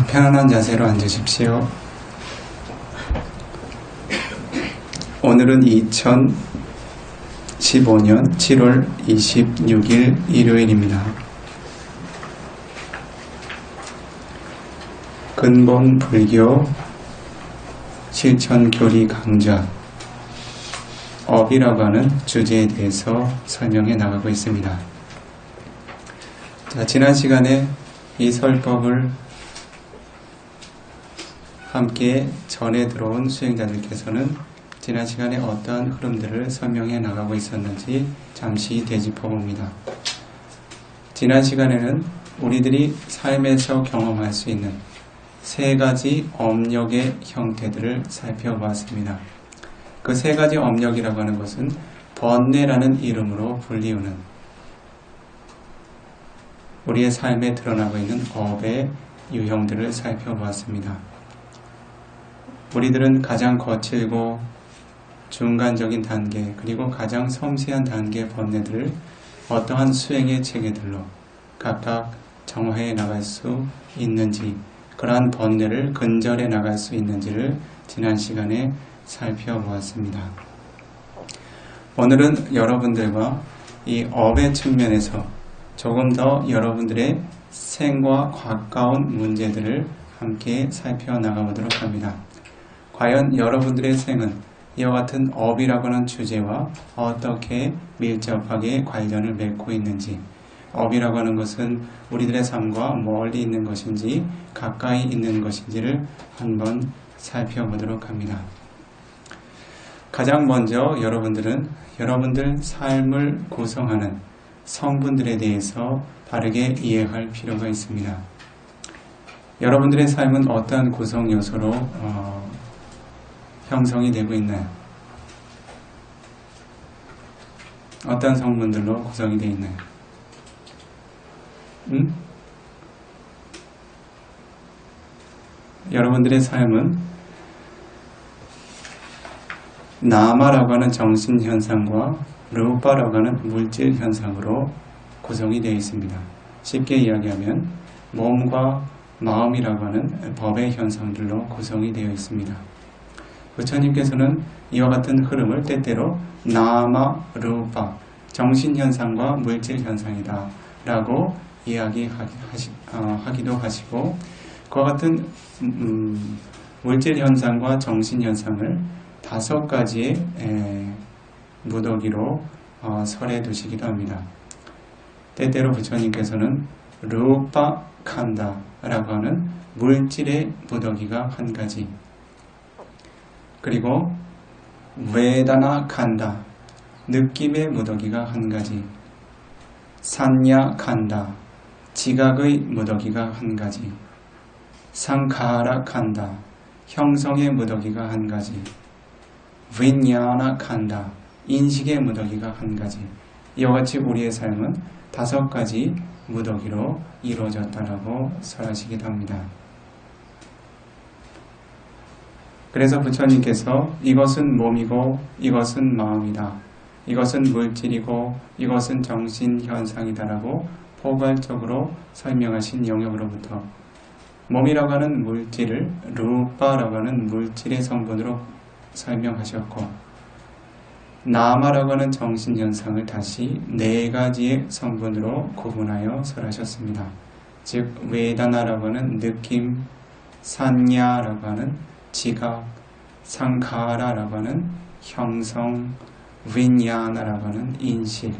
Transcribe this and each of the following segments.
편안한 자세로 앉으십시오. 오늘은 2015년 7월 26일 일요일입니다. 근본 불교 실천교리 강좌 업이라고 하는 주제에 대해서 설명해 나가고 있습니다. 자, 지난 시간에 이 설법을 함께 전해 들어온 수행자들께서는 지난 시간에 어떠한 흐름들을 설명해 나가고 있었는지 잠시 되짚어 봅니다. 지난 시간에는 우리들이 삶에서 경험할 수 있는 세 가지 업력의 형태들을 살펴보았습니다. 그 세 가지 업력이라고 하는 것은 번뇌라는 이름으로 불리우는 우리의 삶에 드러나고 있는 업의 유형들을 살펴보았습니다. 우리들은 가장 거칠고 중간적인 단계 그리고 가장 섬세한 단계의 번뇌들을 어떠한 수행의 체계들로 각각 정화해 나갈 수 있는지, 그러한 번뇌를 근절해 나갈 수 있는지를 지난 시간에 살펴보았습니다. 오늘은 여러분들과 이 업의 측면에서 조금 더 여러분들의 생과 가까운 문제들을 함께 살펴나가보도록 합니다. 과연 여러분들의 생은 이와 같은 업이라고 하는 주제와 어떻게 밀접하게 관련을 맺고 있는지, 업이라고 하는 것은 우리들의 삶과 멀리 있는 것인지 가까이 있는 것인지를 한번 살펴보도록 합니다. 가장 먼저 여러분들은 여러분들 삶을 구성하는 성분들에 대해서 바르게 이해할 필요가 있습니다. 여러분들의 삶은 어떠한 구성 요소로 형성이 되고 있나요? 어떤 성분들로 구성이 되어 있나요? 여러분들의 삶은 나마라고 하는 정신현상과 루파라고 하는 물질현상으로 구성이 되어 있습니다. 쉽게 이야기하면 몸과 마음이라고 하는 법의 현상들로 구성이 되어 있습니다. 부처님께서는 이와 같은 흐름을 때때로 나마, 루파, 정신현상과 물질현상이다 라고 이야기하기도 하시고, 그와 같은 물질현상과 정신현상을 5가지의 무더기로 설해 두시기도 합니다. 때때로 부처님께서는 루파 칸다 라고 하는 물질의 무더기가 한 가지, 그리고 웨다나 칸다 느낌의 무더기가 한 가지, 산야 칸다 지각의 무더기가 한 가지, 상카라 칸다 형성의 무더기가 한 가지, 윈야나 칸다 인식의 무더기가 한 가지. 이와 같이 우리의 삶은 5가지 무더기로 이루어졌다라고 설하시기도 합니다. 그래서 부처님께서 이것은 몸이고 이것은 마음이다, 이것은 물질이고 이것은 정신현상이다라고 포괄적으로 설명하신 영역으로부터 몸이라고 하는 물질을 루파라고 하는 물질의 성분으로 설명하셨고, 나마라고 하는 정신현상을 다시 4가지의 성분으로 구분하여 설하셨습니다. 즉 웨다나라고 하는 느낌, 산야라고 하는 지각, 상카라라고 하는 형성, 윈야나라고 하는 인식.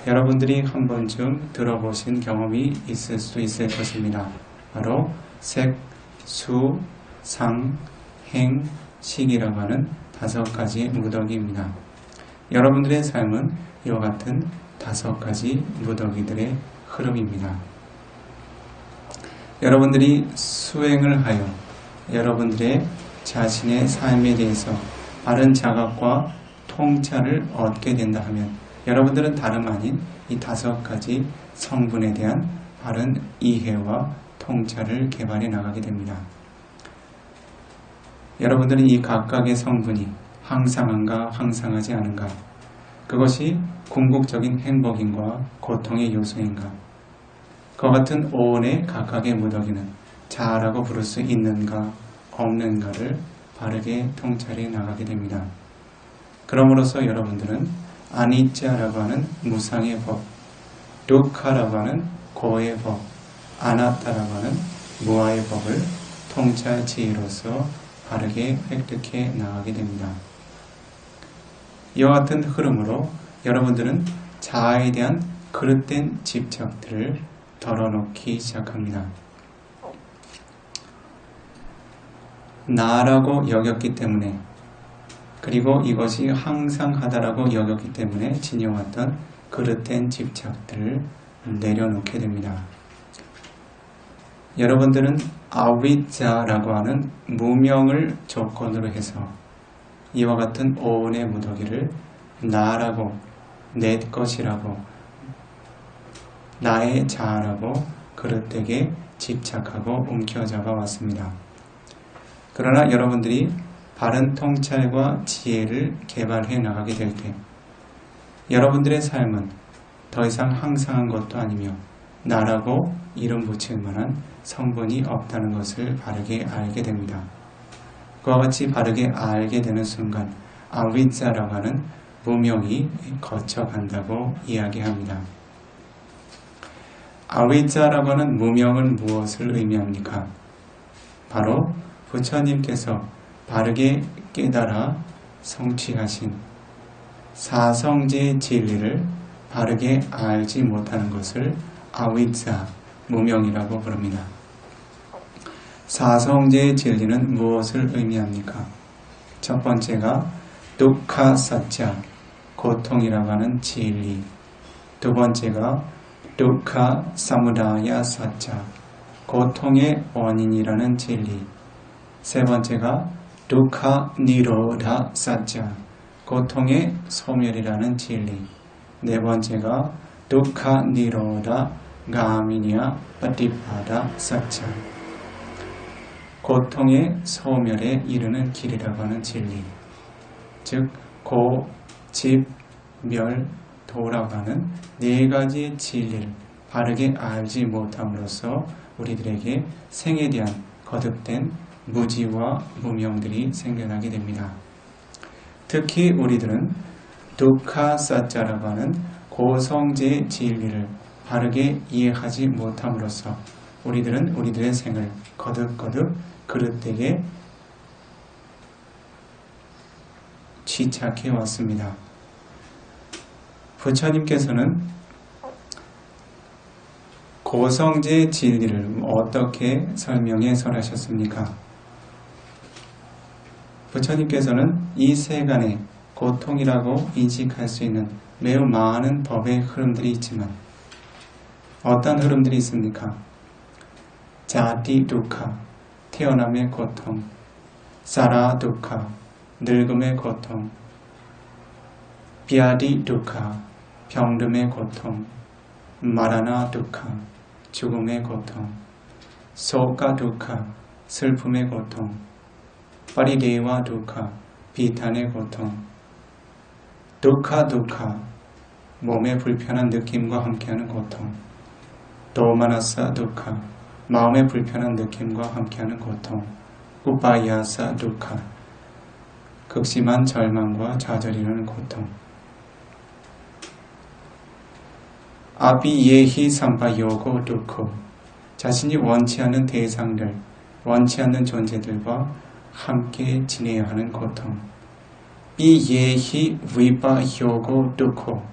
여러분들이 한 번쯤 들어보신 경험이 있을 수 있을 것입니다. 바로 색, 수, 상, 행, 식이라고 하는 5가지 무더기입니다. 여러분들의 삶은 이와 같은 5가지 무더기들의 흐름입니다. 여러분들이 수행을 하여 여러분들의 자신의 삶에 대해서 바른 자각과 통찰을 얻게 된다 하면 여러분들은 다름 아닌 이 5가지 성분에 대한 바른 이해와 통찰을 개발해 나가게 됩니다. 여러분들은 이 각각의 성분이 항상한가 항상하지 않은가, 그것이 궁극적인 행복인가 고통의 요소인가, 그와 같은 오온의 각각의 무더기는 자아라고 부를 수 있는가 없는가를 바르게 통찰해 나가게 됩니다. 그럼으로써 여러분들은 아니짜라고 하는 무상의 법, 두카라고 하는 고의 법, 아나타라고 하는 무아의 법을 통찰 지혜로서 바르게 획득해 나가게 됩니다. 이와 같은 흐름으로 여러분들은 자아에 대한 그릇된 집착들을 덜어놓기 시작합니다. 나라고 여겼기 때문에, 그리고 이것이 항상하다라고 여겼기 때문에 지녀왔던 그릇된 집착들을 내려놓게 됩니다. 여러분들은 아비자라고 하는 무명을 조건으로 해서 이와 같은 오온의 무더기를 나라고, 내 것이라고, 나의 자아라고 그릇되게 집착하고 움켜잡아 왔습니다. 그러나 여러분들이 바른 통찰과 지혜를 개발해 나가게 될 때 여러분들의 삶은 더 이상 항상한 것도 아니며 나라고 이름 붙일 만한 성분이 없다는 것을 바르게 알게 됩니다. 그와 같이 바르게 알게 되는 순간 아비자라고 하는 무명이 거쳐간다고 이야기합니다. 아비자라고 하는 무명은 무엇을 의미합니까? 바로 부처님께서 바르게 깨달아 성취하신 사성제의 진리를 바르게 알지 못하는 것을 아비자, 무명이라고 부릅니다. 사성제의 진리는 무엇을 의미합니까? 첫 번째가 두카 사자, 고통이라고 하는 진리. 두 번째가 두카 사무다야 사자, 고통의 원인이라는 진리. 세 번째가 두카 니로다 사자, 고통의 소멸이라는 진리. 네 번째가 두카 니로다 가미니아 파티파다 사자, 고통의 소멸에 이르는 길이라고 하는 진리. 즉 고, 집, 멸, 도라고 하는 네 가지의 진리를 바르게 알지 못함으로써 우리들에게 생에 대한 거듭된 무지와 무명들이 생겨나게 됩니다. 특히 우리들은 두카 사자라고 하는 고성제의 진리를 바르게 이해하지 못함으로써 우리들은 우리들의 생을 거듭거듭 그릇되게 취착해 왔습니다. 부처님께서는 고성제의 진리를 어떻게 설명해 설하셨습니까? 부처님께서는 이 세간에 고통이라고 인식할 수 있는 매우 많은 법의 흐름들이 있지만 어떤 흐름들이 있습니까? 자티 두카, 태어남의 고통, 사라 두카, 늙음의 고통, 비아디 두카, 병듦의 고통, 마라나 두카, 죽음의 고통, 소카 두카, 슬픔의 고통, 파리데와 두카, 비탄의 고통, 두카 두카, 몸의 불편한 느낌과 함께하는 고통, 도마나사 두카, 마음의 불편한 느낌과 함께하는 고통, 우파야사 두카, 극심한 절망과 좌절이라는 고통, 아비예히 삼파요고 두코, 자신이 원치 않는 대상들, 원치 않는 존재들과 함께 지내야 하는 고통, 비예히 위파요고 두코,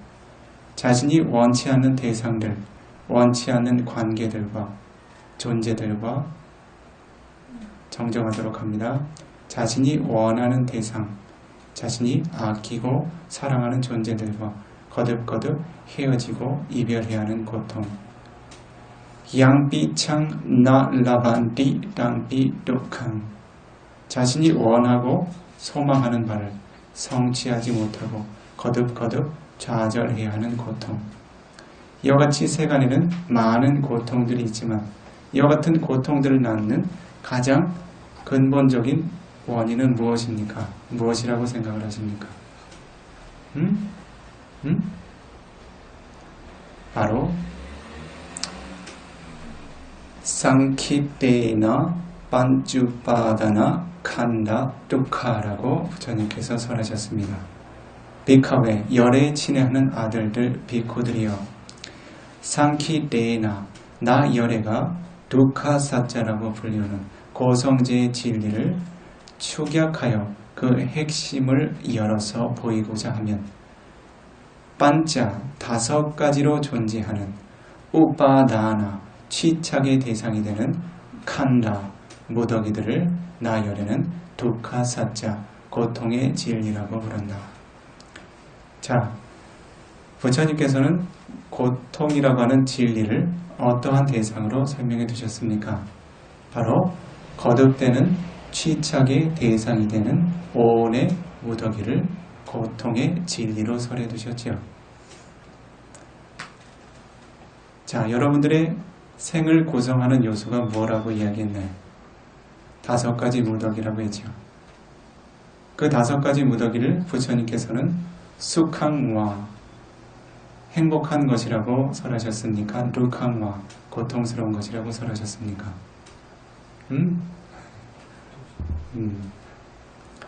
자신이 원치 않는 대상들, 원치 않는 관계들과 존재들과 정정하도록 합니다. 자신이 원하는 대상, 자신이 아끼고 사랑하는 존재들과 거듭거듭 헤어지고 이별해야 하는 고통, 양비창 나라반디 땅비 독항, 자신이 원하고 소망하는 바를 성취하지 못하고 거듭거듭 좌절해야 하는 고통. 이와 같이 세간에는 많은 고통들이 있지만 이와 같은 고통들을 낳는 가장 근본적인 원인은 무엇입니까? 무엇이라고 생각을 하십니까? 바로 상키테나 반주파다나 칸다 뚜카라고 부처님께서 설하셨습니다. 비카웨, 열에 친애하는 아들들 비쿠들이여, 상키테나, 나 열애가 두카사자라고 불리우는 고성제의 진리를 축약하여 그 핵심을 열어서 보이고자 하면 반자, 5가지로 존재하는 우파다나, 취착의 대상이 되는 칸다, 무더기들을 나 열에는 두카사자, 고통의 진리라고 부른다. 자, 부처님께서는 고통이라고 하는 진리를 어떠한 대상으로 설명해 두셨습니까? 바로 거듭되는 취착의 대상이 되는 오온의 무더기를 고통의 진리로 설해 두셨지요. 자, 여러분들의 생을 구성하는 요소가 뭐라고 이야기했나요? 5가지 무더기라고 했죠. 그 5가지 무더기를 부처님께서는 수캉와 행복한 것이라고 설하셨습니까? 루캉와 고통스러운 것이라고 설하셨습니까?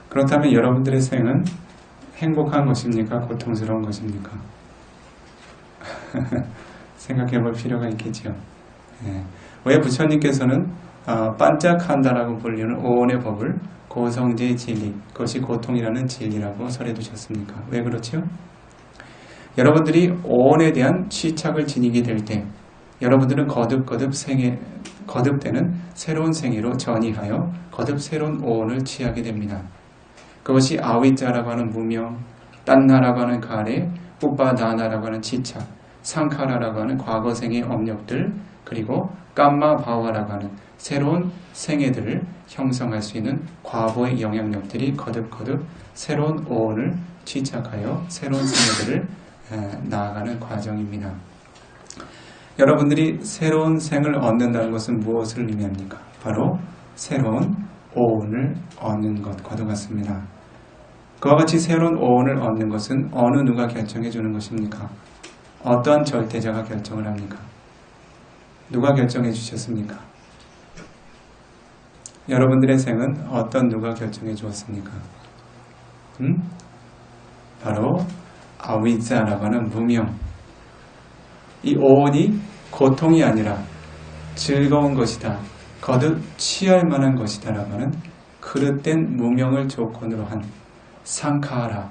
그렇다면 여러분들의 생은 행복한 것입니까? 고통스러운 것입니까? 생각해 볼 필요가 있겠죠. 왜 부처님께서는 반짝한다라고 불리는 오온의 법을 고성제의 진리, 그것이 고통이라는 진리라고 설해 두셨습니까? 왜 그렇죠? 여러분들이 오온에 대한 취착을 지니게 될 때 여러분들은 거듭되는 새로운 생애로 전이하여 거듭 새로운 오온을 취하게 됩니다. 그것이 아위자라고 하는 무명, 딴나라고 하는 가래, 우빠다나라고 하는 취착, 상카라라고 하는 과거생의 업력들, 그리고 깜마바와라고 하는 새로운 생애들을 형성할 수 있는 과거의 영향력들이 거듭 새로운 오온을 취착하여 새로운 생애들을 나아가는 과정입니다. 여러분들이 새로운 생을 얻는다는 것은 무엇을 의미합니까? 바로 새로운 오온을 얻는 것과도 같습니다. 그와 같이 새로운 오온을 얻는 것은 어느 누가 결정해 주는 것입니까? 어떠한 절대자가 결정을 합니까? 누가 결정해 주셨습니까? 여러분들의 생은 어떤 누가 결정해 주었습니까? 바로 아위자라고 하는 무명. 이 오온이 고통이 아니라 즐거운 것이다, 거듭 취할 만한 것이다 라고 하는 그릇된 무명을 조건으로 한 상카라,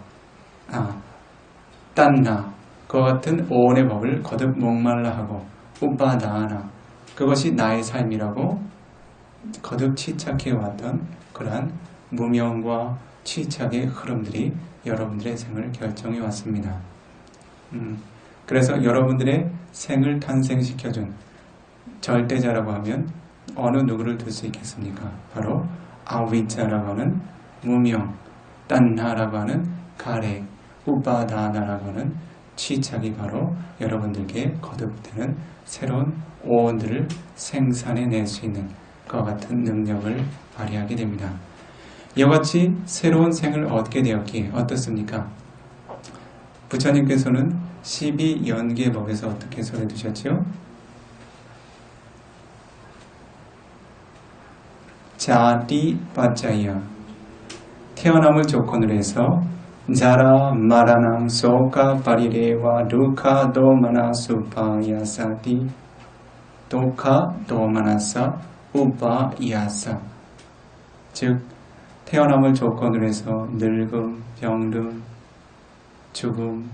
딴나, 그와 같은 오온의 법을 거듭 목말라 하고 우빠다나, 그것이 나의 삶이라고 거듭 취착해 왔던 그러한 무명과 취착의 흐름들이 여러분들의 생을 결정해 왔습니다. 그래서 여러분들의 생을 탄생시켜준 절대자라고 하면 어느 누구를 들 수 있겠습니까? 바로 아위자라고 하는 무명, 딴나라고 하는 가래, 우빠다나라고 하는 취착이 바로 여러분들께 거듭되는 새로운 오온들을 생산해낼 수 있는 그와 같은 능력을 발휘하게 됩니다. 이와 같이 새로운 생을 얻게 되었기에 어떻습니까? 부처님께서는 12연계법에서 어떻게 설해 두셨죠? 자디 빠짜야, 태어남을 조건으로 해서 자라 마라남 소카 파리레와 루카 도마나 수파야사디 도카 도마나사 우파야사, 즉 태어남을 조건으로 해서 늙음, 병듦, 죽음,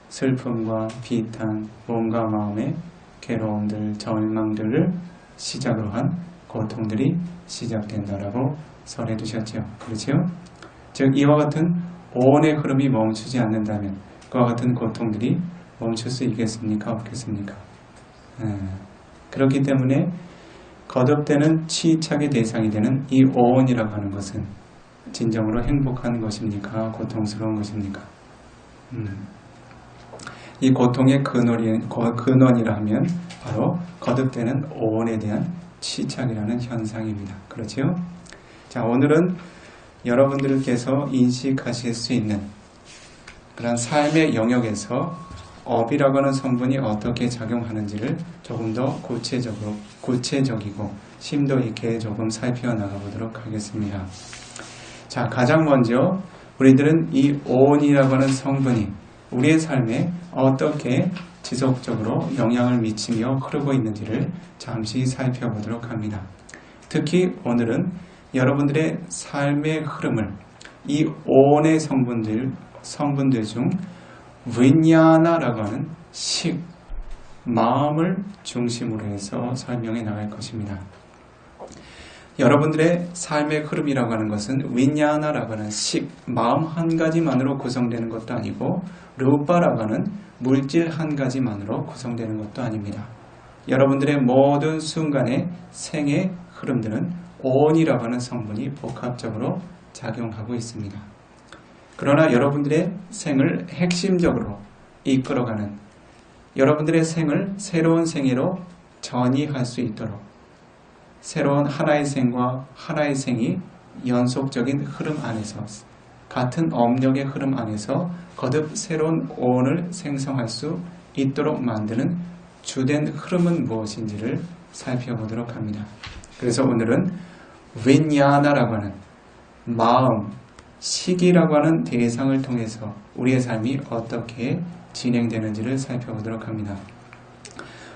슬픔과 비탄, 몸과 마음의 괴로움들, 절망들을 시작으로 한 고통들이 시작된다라고 설해 두셨죠. 그렇죠? 즉 이와 같은 오온의 흐름이 멈추지 않는다면 그와 같은 고통들이 멈출 수 있겠습니까? 없겠습니까? 그렇기 때문에 거듭되는 취착의 대상이 되는 이 오온이라고 하는 것은 진정으로 행복한 것입니까? 고통스러운 것입니까? 이 고통의 근원이라 하면 바로 거듭되는 오온에 대한 취착이라는 현상입니다. 그렇죠? 자, 오늘은 여러분들께서 인식하실 수 있는 그런 삶의 영역에서 업이라고 하는 성분이 어떻게 작용하는지를 조금 더 구체적이고 심도 있게 조금 살펴나가 보도록 하겠습니다. 자, 가장 먼저 우리들은 이 온이라고 하는 성분이 우리의 삶에 어떻게 지속적으로 영향을 미치며 흐르고 있는지를 잠시 살펴보도록 합니다. 특히 오늘은 여러분들의 삶의 흐름을 이 온의 성분들 중 윈야나라고 하는 식, 마음을 중심으로 해서 설명해 나갈 것입니다. 여러분들의 삶의 흐름이라고 하는 것은 윈야나라고 하는 식, 마음 한 가지만으로 구성되는 것도 아니고 루파라고 하는 물질 한 가지만으로 구성되는 것도 아닙니다. 여러분들의 모든 순간의 생의 흐름들은 온이라고 하는 성분이 복합적으로 작용하고 있습니다. 그러나 여러분들의 생을 핵심적으로 이끌어가는 여러분들의 생을 새로운 생애로 전이할 수 있도록 새로운 하나의 생과 하나의 생이 연속적인 흐름 안에서 같은 업력의 흐름 안에서 거듭 새로운 온을 생성할 수 있도록 만드는 주된 흐름은 무엇인지를 살펴보도록 합니다. 그래서 오늘은 윈야나라고 하는 마음, 시기라고 하는 대상을 통해서 우리의 삶이 어떻게 진행되는지를 살펴보도록 합니다.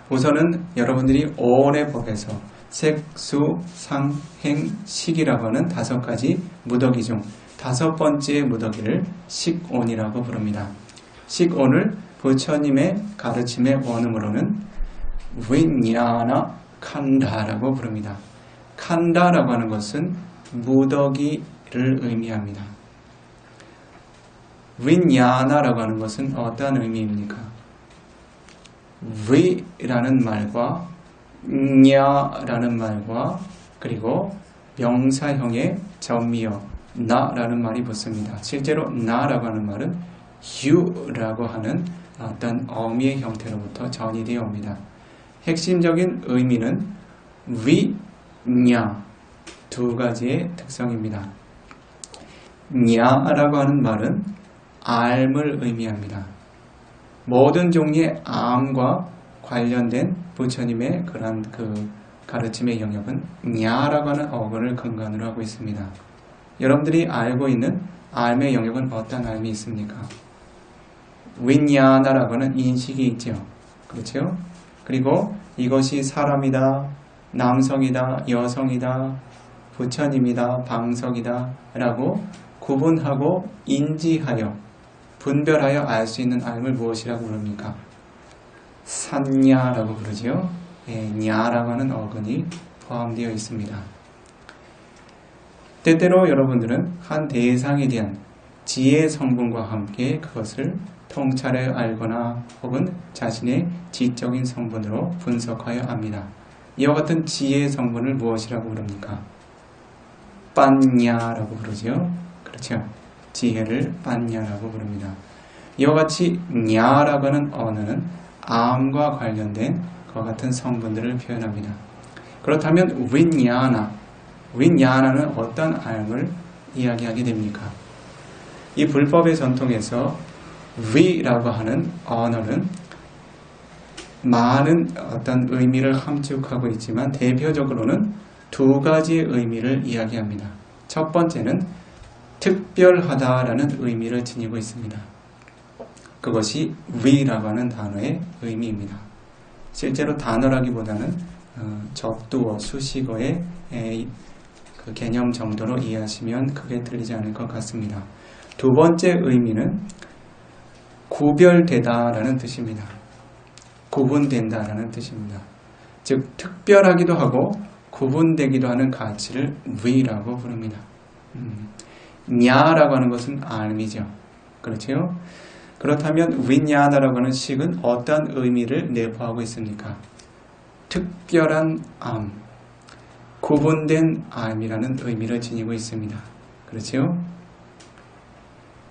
우선은 여러분들이 온의 법에서 색, 수, 상, 행, 식이라고 하는 5가지 무더기 중 5번째 무더기를 식온이라고 부릅니다. 식온을 부처님의 가르침의 원음으로는 윈야나 칸다라고 부릅니다. 칸다라고 하는 것은 무더기를 의미합니다. 윈야나라고 하는 것은 어떠한 의미입니까? 위라는 말과 냐라는 말과 그리고 명사형의 전미어 나라는 말이 붙습니다. 실제로 나라고 하는 말은 유라고 하는 어떤 어미의 형태로부터 전이되어 옵니다. 핵심적인 의미는 위, 냐 두 가지의 특성입니다. 냐라고 하는 말은 알을 의미합니다. 모든 종류의 암과 관련된 부처님의 그런 가르침의 영역은 냐라고 하는 어근을 근간으로 하고 있습니다. 여러분들이 알고 있는 암의 영역은 어떤 암이 있습니까? 윈야나라고 하는 인식이 있죠. 그렇죠? 그리고 이것이 사람이다, 남성이다, 여성이다, 부처님이다, 방석이다 라고 구분하고 인지하여 분별하여 알 수 있는 암을 무엇이라고 부릅니까? 산냐라고 부르죠. 냐라고 하는 어근이 포함되어 있습니다. 때때로 여러분들은 한 대상에 대한 지혜 성분과 함께 그것을 통찰해 알거나 혹은 자신의 지적인 성분으로 분석하여 압니다. 이와 같은 지혜의 성분을 무엇이라고 부릅니까? 빤냐라고 부르죠. 그렇죠. 지혜를 빤냐라고 부릅니다. 이와 같이 냐라고 하는 언어는 암과 관련된 그와 같은 성분들을 표현합니다. 그렇다면 윈야나는 어떤 암을 이야기하게 됩니까? 이 불법의 전통에서 위라고 하는 언어는 많은 어떤 의미를 함축하고 있지만 대표적으로는 2가지의 의미를 이야기합니다. 첫 번째는 특별하다라는 의미를 지니고 있습니다. 그것이 위라고 하는 단어의 의미입니다. 실제로 단어라기보다는 접두어, 수식어의 그 개념 정도로 이해하시면 크게 틀리지 않을 것 같습니다. 2번째 의미는 구별되다라는 뜻입니다. 구분된다라는 뜻입니다. 즉 특별하기도 하고 구분되기도 하는 가치를 위라고 부릅니다. 냐라고 하는 것은 알미죠. 그렇죠? 그렇다면 윈야나라고 하는 식은 어떤 의미를 내포하고 있습니까? 특별한 암, 구분된 암이라는 의미를 지니고 있습니다. 그렇죠?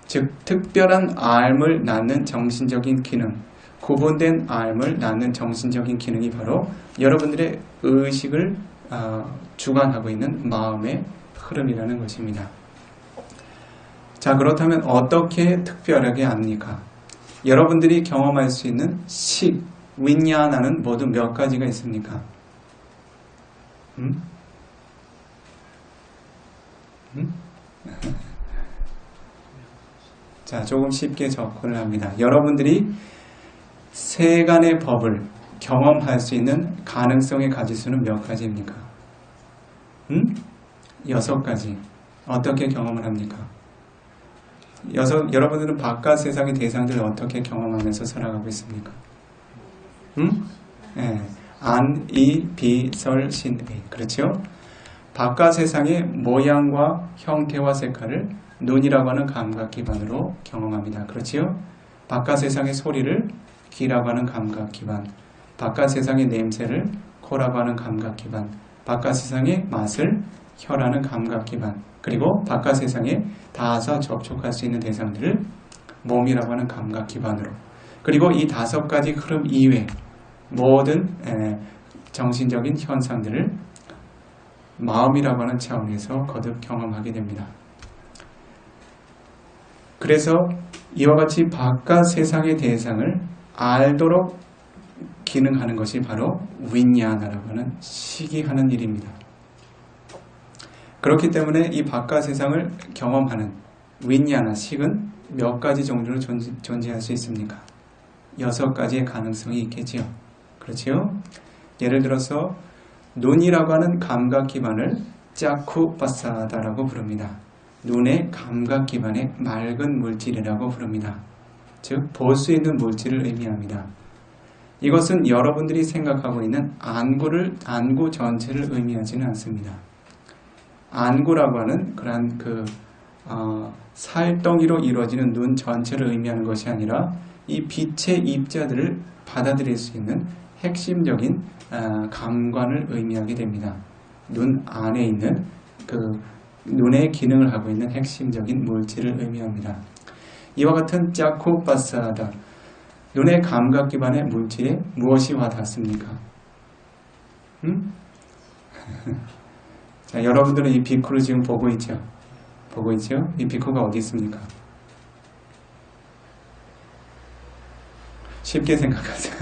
즉 특별한 암을 낳는 정신적인 기능, 구분된 암을 낳는 정신적인 기능이 바로 여러분들의 의식을 주관하고 있는 마음의 흐름이라는 것입니다. 자, 그렇다면 어떻게 특별하게 압니까? 여러분들이 경험할 수 있는 식, 윈야나는 모두 몇 가지가 있습니까? 자, 조금 쉽게 접근을 합니다. 여러분들이 세간의 법을 경험할 수 있는 가능성의 가지수는 몇 가지입니까? 6가지. 어떻게 경험을 합니까? 여러분들은 바깥 세상의 대상들을 어떻게 경험하면서 살아가고 있습니까? 네. 안, 이, 비, 설, 신, 의. 그렇죠? 바깥 세상의 모양과 형태와 색깔을 눈이라고 하는 감각 기반으로 경험합니다. 그렇지요? 바깥 세상의 소리를 귀라고 하는 감각 기반, 바깥 세상의 냄새를 코라고 하는 감각 기반, 바깥 세상의 맛을 혀라는 감각 기반, 그리고 바깥 세상에 닿아서 접촉할 수 있는 대상들을 몸이라고 하는 감각 기반으로, 그리고 이 5가지 흐름 이외 모든 정신적인 현상들을 마음이라고 하는 차원에서 거듭 경험하게 됩니다. 그래서 이와 같이 바깥 세상의 대상을 알도록 기능하는 것이 바로 윈야나라고 하는 시기하는 일입니다. 그렇기 때문에 이 바깥 세상을 경험하는 윈야나, 식은 몇 가지 종류로 존재할 수 있습니까? 6가지의 가능성이 있겠지요. 그렇지요? 예를 들어서 눈이라고 하는 감각 기반을 짜쿠 파사다라고 부릅니다. 눈의 감각 기반의 맑은 물질이라고 부릅니다. 즉, 볼 수 있는 물질을 의미합니다. 이것은 여러분들이 생각하고 있는 안구 전체를 의미하지는 않습니다. 안구라고 하는 그러한 살덩이로 이루어지는 눈 전체를 의미하는 것이 아니라 이 빛의 입자들을 받아들일 수 있는 핵심적인 감관을 의미하게 됩니다. 눈 안에 있는 눈의 기능을 하고 있는 핵심적인 물질을 의미합니다. 이와 같은 짜쿠 파사다, 눈의 감각 기반의 물질에 무엇이 와닿습니까? 자, 여러분들은 이 비쿠를 지금 보고 있죠? 보고 있죠? 이 비쿠가 어디 있습니까? 쉽게 생각하세요.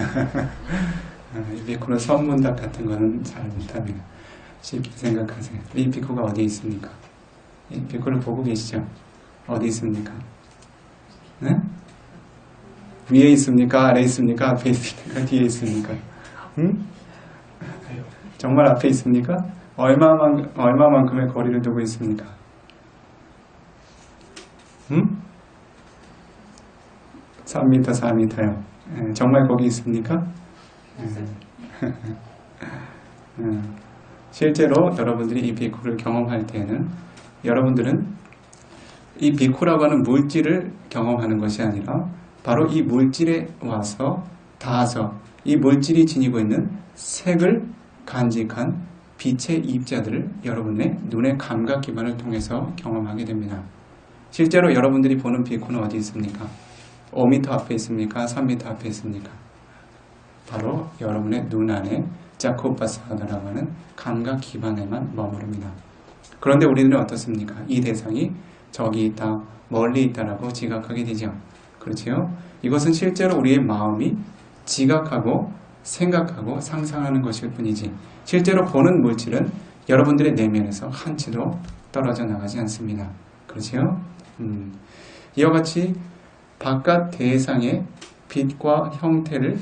이 비쿠는 선문답 같은 거는 잘 못합니다. 쉽게 생각하세요. 이 비쿠가 어디 있습니까? 이 비쿠를 보고 계시죠? 어디 있습니까? 네? 위에 있습니까? 아래에 있습니까? 앞에 있습니까? 뒤에 있습니까? 정말 앞에 있습니까? 얼마만큼의 거리를 두고 있습니까? 3m, 4m요. 정말 거기 있습니까? 실제로 여러분들이 이 비쿠를 경험할 때에는 여러분들은 이 비쿠라고 하는 물질을 경험하는 것이 아니라 바로 이 물질에 와서 닿아서 이 물질이 지니고 있는 색을 간직한 빛의 입자들을 여러분의 눈의 감각 기반을 통해서 경험하게 됩니다. 실제로 여러분들이 보는 비쿠는 어디 있습니까? 5m 앞에 있습니까? 3m 앞에 있습니까? 바로 여러분의 눈 안에 짜쿠파사다라고 하는 감각 기반에만 머무릅니다. 그런데 우리는 어떻습니까? 이 대상이 저기 있다, 멀리 있다라고 지각하게 되죠. 그렇지요? 이것은 실제로 우리의 마음이 지각하고 생각하고 상상하는 것일 뿐이지 실제로 보는 물질은 여러분들의 내면에서 한치도 떨어져 나가지 않습니다. 그렇지요? 이와 같이 바깥 대상의 빛과 형태를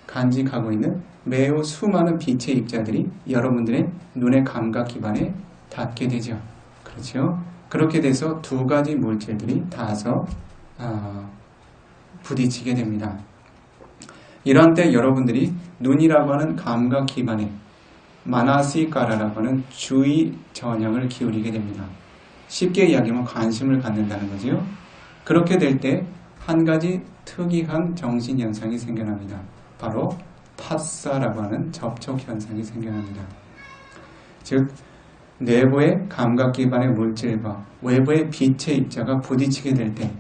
간직하고 있는 매우 수많은 빛의 입자들이 여러분들의 눈의 감각 기반에 닿게 되죠. 그렇죠? 그렇게 돼서 2가지 물질들이 닿아서 부딪히게 됩니다. 이런 때 여러분들이 눈이라고 하는 감각 기반에 마나시카라라고 하는 주의 전향을 기울이게 됩니다. 쉽게 이야기하면 관심을 갖는다는 거죠. 그렇게 될 때 한 가지 특이한 정신현상이 생겨납니다. 바로 파사라고 하는 접촉현상이 생겨납니다. 즉 내부의 감각 기반의 물질과 외부의 빛의 입자가 부딪히게 될 때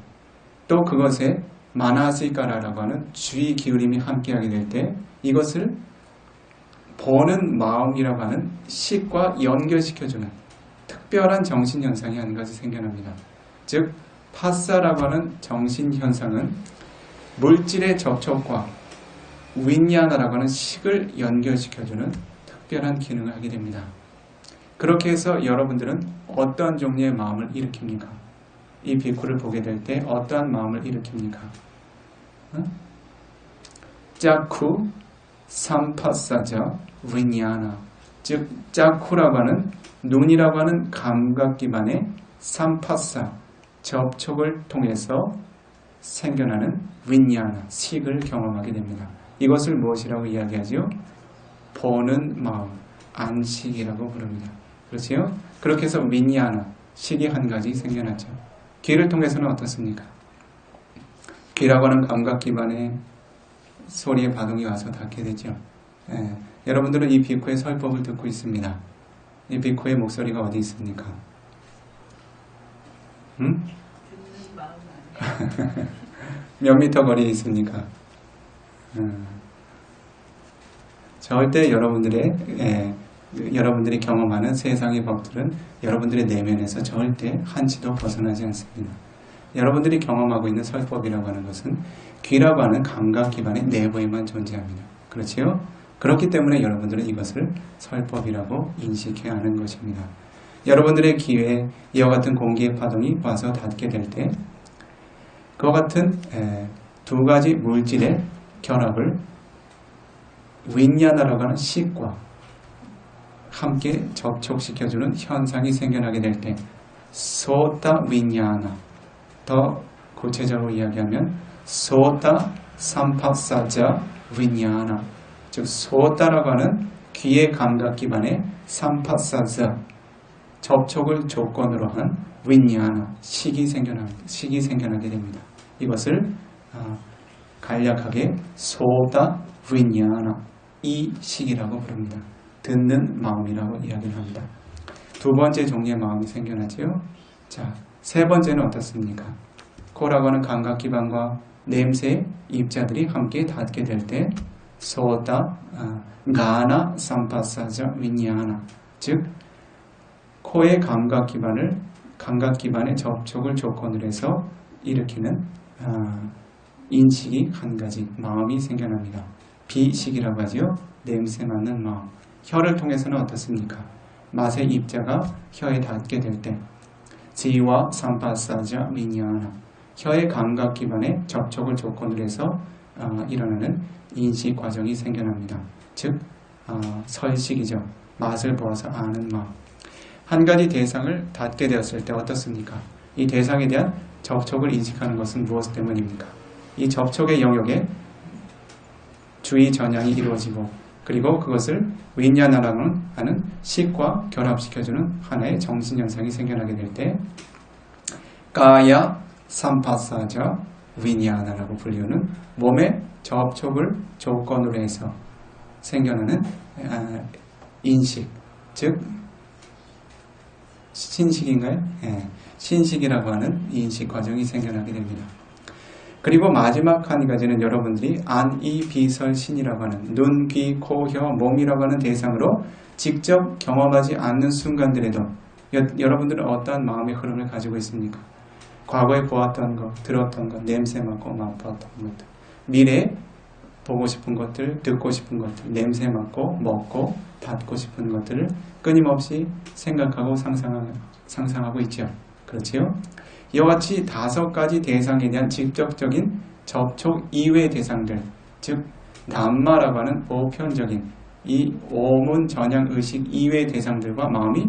또 그것에 마나시카라라고 하는 주의 기울임이 함께하게 될 때 이것을 보는 마음이라고 하는 식과 연결시켜주는 특별한 정신현상이 한 가지 생겨납니다. 즉 파사라고 하는 정신현상은 물질의 접촉과 윈야나라고 하는 식을 연결시켜주는 특별한 기능을 하게 됩니다. 그렇게 해서 여러분들은 어떠한 종류의 마음을 일으킵니까? 이 비쿠를 보게 될 때 어떠한 마음을 일으킵니까? 짜쿠 삼파사자 윈야나, 즉 짜쿠라고 하는 눈이라고 하는 감각 기반의 삼파사, 접촉을 통해서 생겨나는 윈야나, 식을 경험하게 됩니다. 이것을 무엇이라고 이야기하죠? 보는 마음, 안식이라고 부릅니다. 그렇지요? 그렇게 해서 윈야나, 식이 한 가지 생겨났죠. 귀를 통해서는 어떻습니까? 귀라고 하는 감각 기반의 소리의 반응이 와서 닿게 되죠. 여러분들은 이 비쿠의 설법을 듣고 있습니다. 이 비쿠의 목소리가 어디 있습니까? 몇 미터 거리에 있습니까? 절대 여러분들이 경험하는 세상의 법들은 여러분들의 내면에서 절대 한치도 벗어나지 않습니다. 여러분들이 경험하고 있는 설법이라고 하는 것은 귀라고 하는 감각 기반의 내부에만 존재합니다. 그렇지요? 그렇기 때문에 여러분들은 이것을 설법이라고 인식해야 하는 것입니다. 여러분들의 귀에 이와 같은 공기의 파동이 와서 닿게 될 때 그와 같은 두 가지 물질의 결합을 윈야나라고 하는 식과 함께 접촉시켜주는 현상이 생겨나게 될 때 소타 윈야나, 더 구체적으로 이야기하면 소타 삼파사자 윈야나, 즉 소타라고 하는 귀의 감각 기반의 삼파사자, 접촉을 조건으로 한 윈야나, 식이 생겨나게 됩니다. 이것을 간략하게 소타 윈야나, 이 식이라고 부릅니다. 듣는 마음이라고 이야기를 합니다. 두 번째 종류의 마음이 생겨나지요. 자, 세 번째는 어떻습니까? 코라고 하는 감각 기반과 냄새 입자들이 함께 닿게 될 때 소타 가나 삼파사자 윈야나, 즉 코의 감각 기반의 접촉을 조건으로 해서 일으키는 인식이 한 가지, 마음이 생겨납니다. 비식이라고 하죠. 냄새 맡는 마음. 혀를 통해서는 어떻습니까? 맛의 입자가 혀에 닿게 될 때 지와 삼파사자 윈야나, 혀의 감각 기반의 접촉을 조건으로 해서 일어나는 인식 과정이 생겨납니다. 즉 설식이죠. 맛을 보아서 아는 마음. 한 가지 대상을 닿게 되었을 때 어떻습니까? 이 대상에 대한 접촉을 인식하는 것은 무엇 때문입니까? 이 접촉의 영역에 주의 전향이 이루어지고 그리고 그것을 윈야나라고 하는 식과 결합시켜주는 하나의 정신현상이 생겨나게 될 때 까야 삼파사자 윈야나라고 불리우는 몸의 접촉을 조건으로 해서 생겨나는 인식, 즉 신식인가요? 신식이라고 하는 인식 과정이 생겨나게 됩니다. 그리고 마지막 한 가지는 여러분들이 안이비설신이라고 하는 눈, 귀, 코, 혀, 몸이라고 하는 대상으로 직접 경험하지 않는 순간들에도 여러분들은 어떠한 마음의 흐름을 가지고 있습니까? 과거에 보았던 것, 들었던 것, 냄새 맡고 맛봤던 것들, 미래에 보고 싶은 것들, 듣고 싶은 것들, 냄새 맡고 먹고 닿고 싶은 것들을 끊임없이 생각하고 상상하고 있죠. 그렇지요? 이와 같이 5가지 대상에 대한 직접적인 접촉 이외의 대상들, 즉 담마라고 하는 보편적인 이 오문 전향 의식 이외의 대상들과 마음이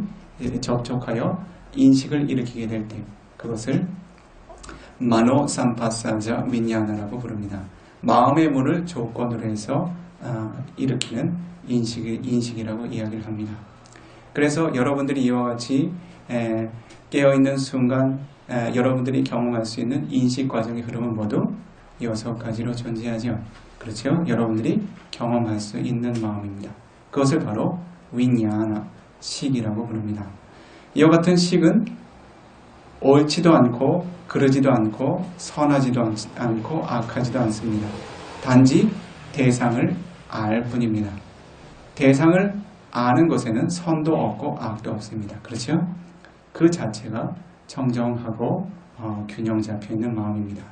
접촉하여 인식을 일으키게 될 때 그것을 마노 삼파사자 윈야나라고 부릅니다. 마음의 문을 조건으로 해서 일으키는 인식이라고 이야기를 합니다. 그래서 여러분들이 이와 같이 깨어있는 순간 여러분들이 경험할 수 있는 인식 과정의 흐름은 모두 6가지로 존재하죠. 그렇죠? 여러분들이 경험할 수 있는 마음입니다. 그것을 바로 윈야나, 식이라고 부릅니다. 이와 같은 식은 옳지도 않고 그르지도 않고 선하지도 않고 악하지도 않습니다. 단지 대상을 알 뿐입니다. 대상을 아는 것에는 선도 없고 악도 없습니다. 그렇죠? 그 자체가 청정하고 균형 잡혀있는 마음입니다.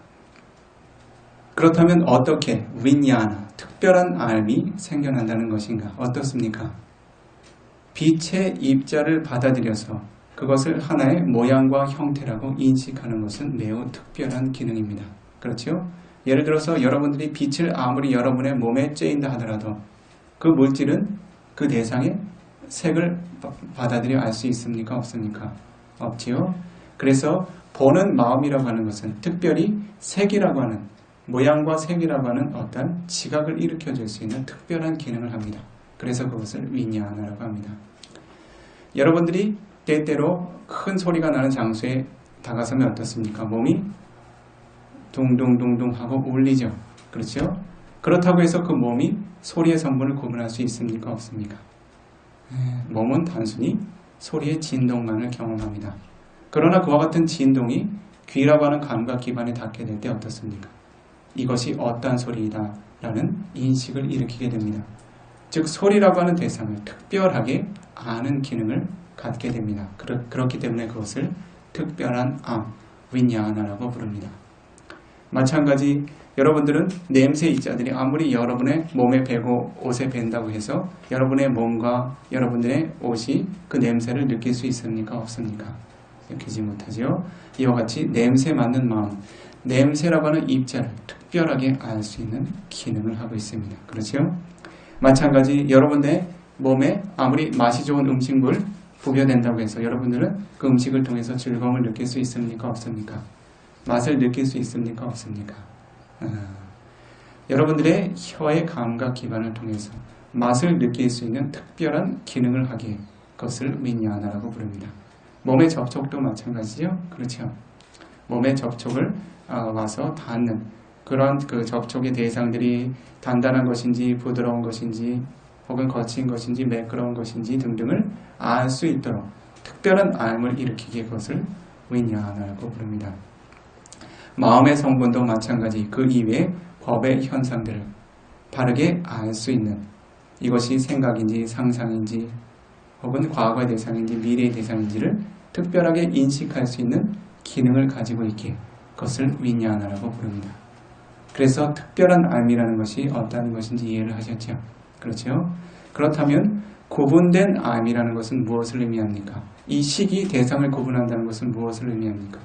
그렇다면 어떻게 윈야나, 특별한 알미 생겨난다는 것인가? 어떻습니까? 빛의 입자를 받아들여서 그것을 하나의 모양과 형태라고 인식하는 것은 매우 특별한 기능입니다. 그렇죠? 예를 들어서 여러분들이 빛을 아무리 여러분의 몸에 쬐인다 하더라도 그 물질은 그 대상의 색을 받아들여 알 수 있습니까? 없습니까? 없지요? 그래서 보는 마음이라고 하는 것은 특별히 색이라고 하는 모양과 색이라고 하는 어떤 지각을 일으켜줄 수 있는 특별한 기능을 합니다. 그래서 그것을 윈야나라고 합니다. 여러분들이 때때로 큰 소리가 나는 장소에 다가서면 어떻습니까? 몸이 둥둥둥둥 하고 울리죠. 그렇죠? 그렇다고 해서 그 몸이 소리의 성분을 구분할 수 있습니까? 없습니까? 몸은 단순히 소리의 진동만을 경험합니다. 그러나 그와 같은 진동이 귀라고 하는 감각 기관에 닿게 될 때 어떻습니까? 이것이 어떠한 소리이다 라는 인식을 일으키게 됩니다. 즉 소리라고 하는 대상을 특별하게 아는 기능을 갖게 됩니다. 그렇기 때문에 그것을 특별한 윈야나라고 부릅니다. 마찬가지 여러분들은 냄새 입자들이 아무리 여러분의 몸에 배고 옷에 밴다고 해서 여러분의 몸과 여러분들의 옷이 그 냄새를 느낄 수 있습니까? 없습니까? 느끼지 못하죠. 이와 같이 냄새 맡는 마음, 냄새라고 하는 입자를 특별하게 알 수 있는 기능을 하고 있습니다. 그렇죠? 마찬가지 여러분의 몸에 아무리 맛이 좋은 음식물 부여된다고 해서 여러분들은 그 음식을 통해서 즐거움을 느낄 수 있습니까? 없습니까? 맛을 느낄 수 있습니까? 없습니까? 여러분들의 혀의 감각 기관을 통해서 맛을 느낄 수 있는 특별한 기능을 하기에 그것을 윈야나라고 부릅니다. 몸의 접촉도 마찬가지죠. 그렇죠. 몸의 접촉을 와서 닿는 그런 그 접촉의 대상들이 단단한 것인지 부드러운 것인지 혹은 거친 것인지 매끄러운 것인지 등등을 알 수 있도록 특별한 알을 일으키기에 그것을 윈야나라고 부릅니다. 마음의 성분도 마찬가지 그 이외의 법의 현상들을 바르게 알 수 있는 이것이 생각인지 상상인지 혹은 과거의 대상인지 미래의 대상인지를 특별하게 인식할 수 있는 기능을 가지고 있기에 그것을 윈야나라고 부릅니다. 그래서 특별한 알미라는 것이 어떠한 것인지 이해를 하셨죠? 그렇죠? 그렇다면 구분된 알미라는 것은 무엇을 의미합니까? 이 식이 대상을 구분한다는 것은 무엇을 의미합니까?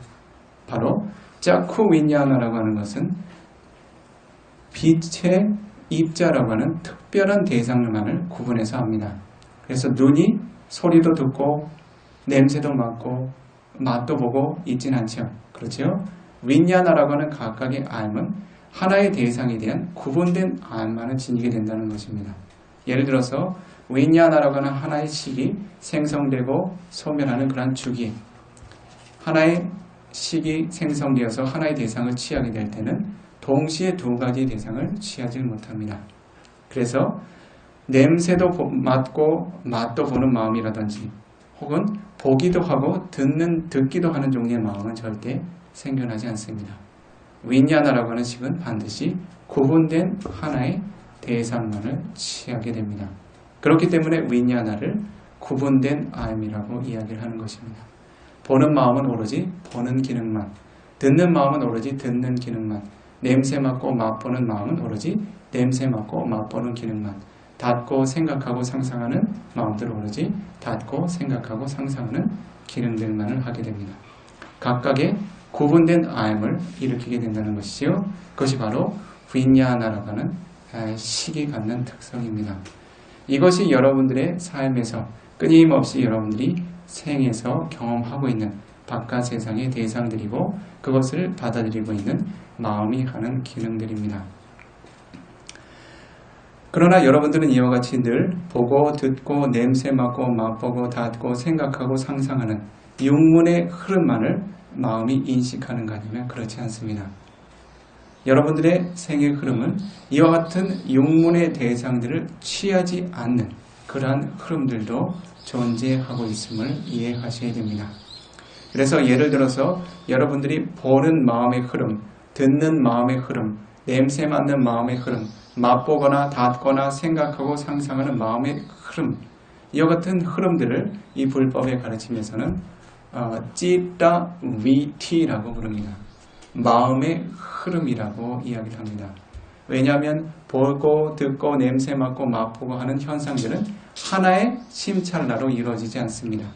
바로 짜쿠 윈야나라고 하는 것은 빛의 입자라고 하는 특별한 대상만을 구분해서 합니다. 그래서 눈이 소리도 듣고 냄새도 맡고 맛도 보고 있진 않죠. 그렇죠? 윈야나라고 하는 각각의 알은 하나의 대상에 대한 구분된 알만을 지니게 된다는 것입니다. 예를 들어서 윈야나라고 하는 하나의 식이 생성되고 소멸하는 그런 주기에 하나의 식이 생성되어서 하나의 대상을 취하게 될 때는 동시에 두 가지 대상을 취하지 못합니다. 그래서 냄새도 맡고 맛도 보는 마음이라든지 혹은 보기도 하고 듣기도 하는 종류의 마음은 절대 생겨나지 않습니다. 윈야나라고 하는 식은 반드시 구분된 하나의 대상만을 취하게 됩니다. 그렇기 때문에 윈야나를 구분된 알미라고 이야기를 하는 것입니다. 보는 마음은 오로지 보는 기능만, 듣는 마음은 오로지 듣는 기능만, 냄새 맡고 맛보는 마음은 오로지 냄새 맡고 맛보는 기능만, 닫고 생각하고 상상하는 마음들은 오로지 닫고 생각하고 상상하는 기능들만을 하게 됩니다. 각각의 구분된 알을 일으키게 된다는 것이지요. 그것이 바로 윈야나라고 하는 식이 갖는 특성입니다. 이것이 여러분들의 삶에서 끊임없이 여러분들이 생에서 경험하고 있는 바깥 세상의 대상들이고 그것을 받아들이고 있는 마음이 하는 기능들입니다. 그러나 여러분들은 이와 같이 늘 보고 듣고 냄새 맡고 맛보고 닿고 생각하고 상상하는 육문의 흐름만을 마음이 인식하는가 아니면 그렇지 않습니다. 여러분들의 생의 흐름은 이와 같은 육문의 대상들을 취하지 않는 그러한 흐름들도 존재하고 있음을 이해하셔야 됩니다. 그래서 예를 들어서 여러분들이 보는 마음의 흐름, 듣는 마음의 흐름, 냄새 맡는 마음의 흐름, 맛보거나 닿거나 생각하고 상상하는 마음의 흐름, 이와 같은 흐름들을 이 불법의 가르침에서는 찌따 위티라고 부릅니다. 마음의 흐름이라고 이야기를 합니다. 왜냐하면 보고 듣고 냄새 맡고 맛보고 하는 현상들은 하나의 심찰나로 이루어지지 않습니다.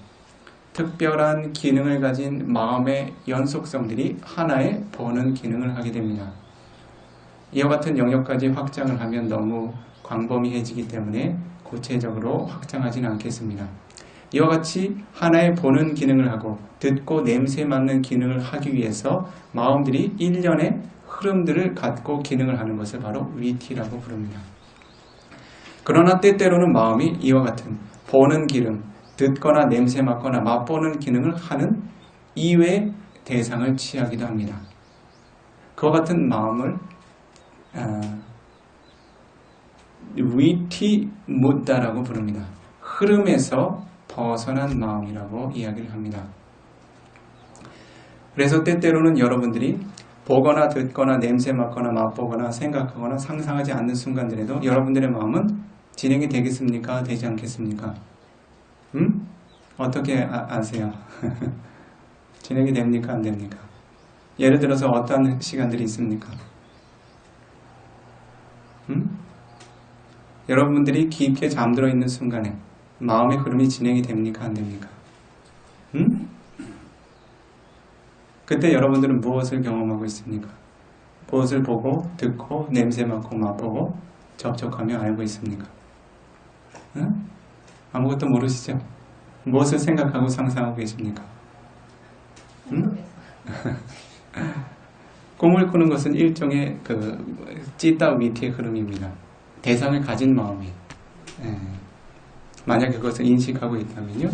특별한 기능을 가진 마음의 연속성들이 하나의 보는 기능을 하게 됩니다. 이와 같은 영역까지 확장을 하면 너무 광범위해지기 때문에 구체적으로 확장하지는 않겠습니다. 이와 같이 하나의 보는 기능을 하고 듣고 냄새 맡는 기능을 하기 위해서 마음들이 일련의 흐름들을 갖고 기능을 하는 것을 바로 위티라고 부릅니다. 그러나 때때로는 마음이 이와 같은 보는 기능, 듣거나 냄새 맡거나 맛보는 기능을 하는 이외의 대상을 취하기도 합니다. 그와 같은 마음을 위티 묻다라고 부릅니다. 흐름에서 벗어난 마음이라고 이야기를 합니다. 그래서 때때로는 여러분들이 보거나 듣거나 냄새 맡거나 맛보거나 생각하거나 상상하지 않는 순간들에도 여러분들의 마음은 진행이 되겠습니까? 되지 않겠습니까? 어떻게 아세요? 진행이 됩니까? 안 됩니까? 예를 들어서 어떤 시간들이 있습니까? 여러분들이 깊게 잠들어 있는 순간에 마음의 흐름이 진행이 됩니까? 안 됩니까? 그때 여러분들은 무엇을 경험하고 있습니까? 무엇을 보고, 듣고, 냄새 맡고, 맛보고, 접촉하며 알고 있습니까? 아무것도 모르시죠? 무엇을 생각하고 상상하고 계십니까? 꿈을 꾸는 것은 일종의 찌따 위티의 흐름입니다. 대상을 가진 마음이. 만약에 그것을 인식하고 있다면요.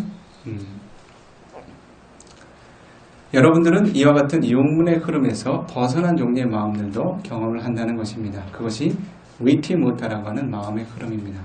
여러분들은 이와 같은 용문의 흐름에서 벗어난 종류의 마음들도 경험을 한다는 것입니다. 그것이 위티 무타라고 하는 마음의 흐름입니다.